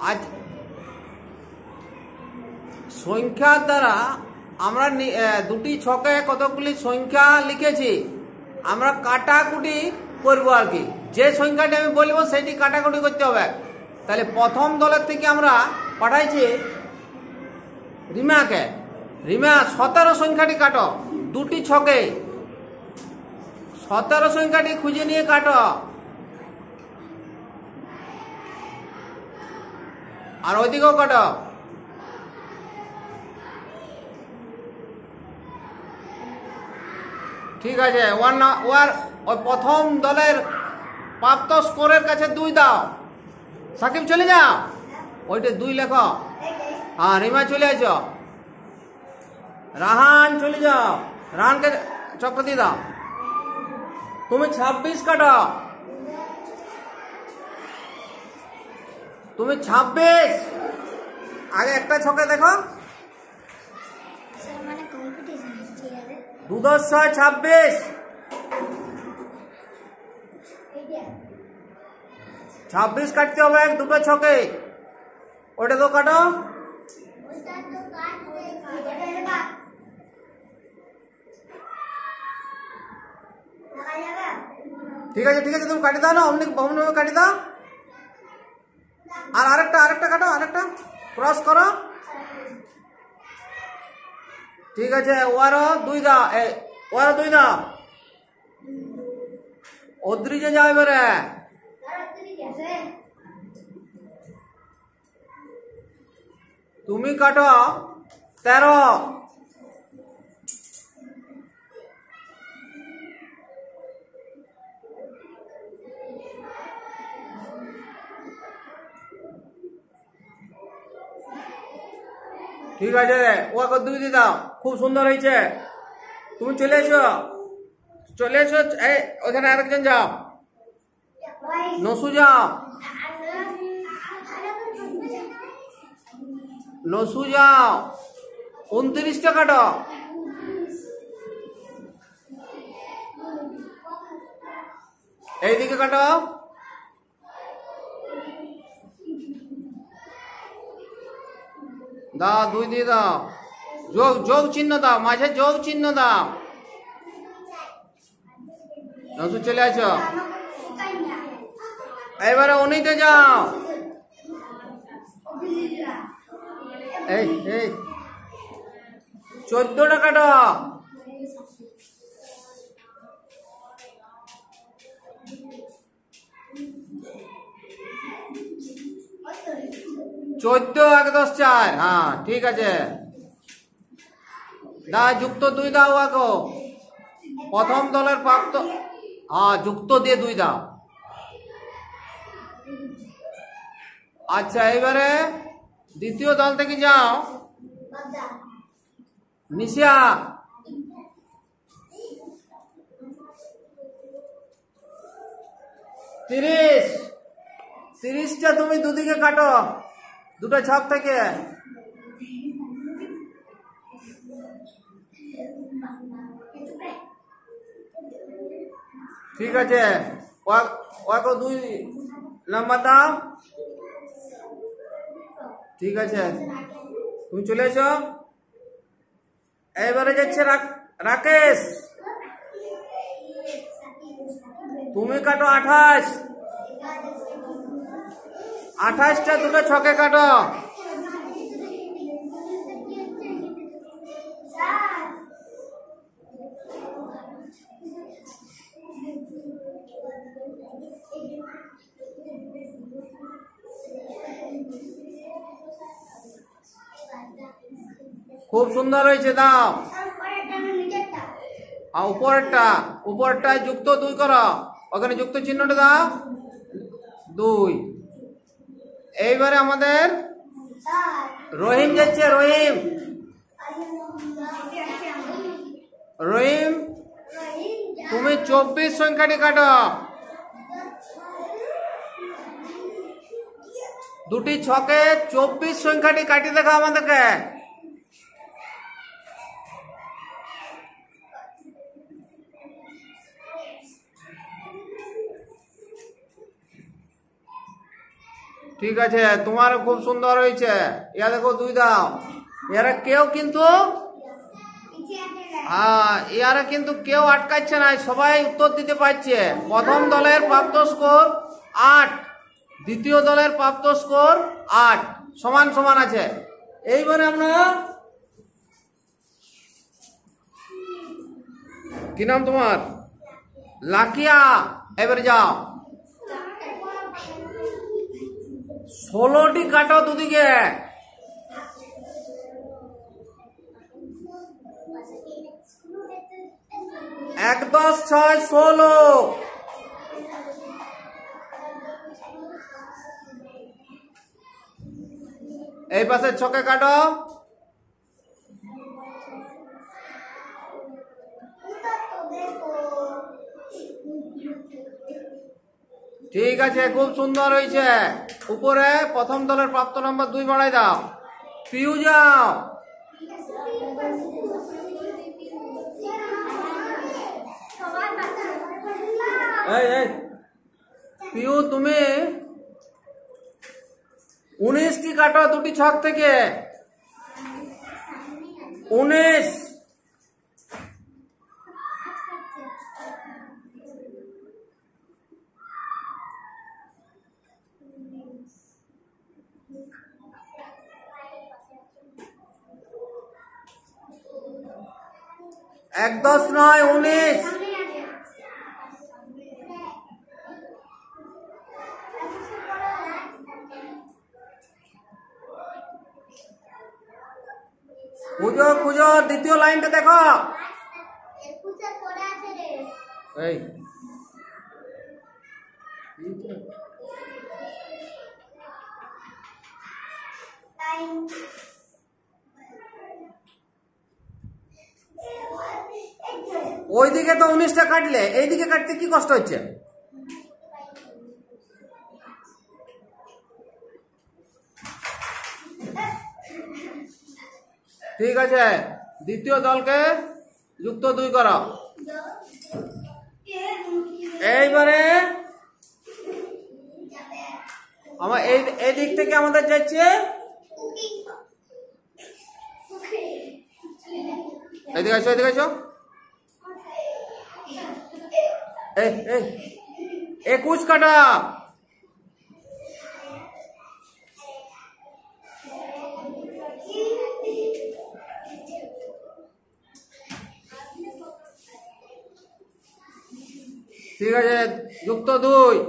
আজ সংখ্যার দ্বারা আমরা দুটি ছকে কতগুলি সংখ্যা লিখেছি, আমরা কাটাকুটি করব আর কি। যে সংখ্যাটি আমি বলবো সেটি কাটাকুটি করতে হবে। তাহলে প্রথম দলের থেকে আমরা পাঠাইছি রিমাকে। রিমা 17 সংখ্যাটি কাটো, দুটি ছকে 17 সংখ্যাটি খুঁজে নিয়ে কাটো। আর ওইদিকেও কাটো। ঠিক আছে, ওই প্রথম দলের প্রাপ্ত স্কোরের কাছে 2 দাও। সাকিব চলে যাও, ওইটা 2 লেখো। হ্যাঁ, রিমা চলে আসো। রাহান চলে যাও, রাহানকে চক্র দিয়ে দাও। তুমি 26 কাটো, তুমি 26। আগে একটা ছকে দেখো, 2 10 6 26। 26 কাটতে হবে দুটো ছকে। ওটা তো কাটো। ঠিক আছে ঠিক আছে, তুমি কাটি দাও না, অমনি ভাবে কাটি দাও। আর আরেকটা কাটো, আরেকটা ক্রস করো। ঠিক আছে, ওয়ারও 2 দাও, ওয়ারও 2 দাও। ওদ্রিজে যাও এবারে। তুমি কাটো 13। ঠিক আছে, ওকে 2 দিয়ে দাও। খুব সুন্দর হয়েছে। তুমি চলে এসো, চলে এসো। ওখানে আরেকজন যাও, নসু যাও, নসু যাও। 29টা কাটো। এইদিকে কাটো। দাও, 2 দিয়ে দাও। যোগ চিহ্ন দাও, মাঝে যোগ চিহ্ন দাও। নসু চলে আসো। এবারে 19তে যাও। এই 14টা কাটো। চোদ্দ 1 10 4। হ্যাঁ ঠিক আছে, না যুক্ত 2 দাও। আগো প্রথম দলের প্রাপ্ত, হ্যাঁ যুক্ত দিয়ে 2 দাও। আচ্ছা, এবারে দ্বিতীয় দল থেকে যাও। নিশা 30টা তুমি দুদিকে কাটো, দুটো ছক থেকে। ঠিক আছে, ওকে 2 নাম্বার দাও। ঠিক আছে, তুমি চলে এসো। এবারে যাচ্ছে রাকেশ। তুমি কাটো 28। 28টা দুটো ছকে কাটো। খুব সুন্দর হয়েছে, দাও। আর উপরেরটা যুক্ত 2 করো, ওখানে যুক্ত চিহ্নটা দাও 2। এইবারে আমাদের রহিম যাচ্ছে। রহিম তুমি 24 সংখ্যাটি কাটো। দুটি ছকে 24 সংখ্যাটি কাটি দেখা আমাদেরকে। ঠিক আছে, তোমারও খুব সুন্দর হয়েছে। ইয়া দেখো 2 দাও। এরা কেউ কিন্তু ইয়ারা কিন্তু কেউ আটকাচ্ছে না, সবাই উত্তর দিতে পারছে। প্রথম দলের প্রাপ্ত স্কোর 8, দ্বিতীয় দলের প্রাপ্ত স্কোর 8, সমান সমান আছে। এইবারে আমরা কি নাম তোমার? লাকিয়া। এবারে যাও 16টি কাটো দুদিকে। 1 10 6 16। এই পাশে ছকে কাটো। ঠিক আছে, খুব সুন্দর হয়েছে। উপরে প্রথম দলের প্রাপ্ত নম্বর 2 বাড়াই দাও। পিউ যাও। পিউ তুমি 19টি কাটো দুটি ছক থেকে। 19। এক 10 নয় 19। খুঁজো খুঁজো, দ্বিতীয় লাইনটা দেখো। এই ওইদিকে তো 19টা কাটলে, এইদিকে কাটতে কি কষ্ট হচ্ছে? ঠিক আছে, দ্বিতীয় দলকে যুক্ত 2 করো। এইবারে আমার এই দিক থেকে আমাদের যাচ্ছে, এদিকে আসো, এদিকে আসো। 21 কাটা। ঠিক আছে, যুক্ত 2।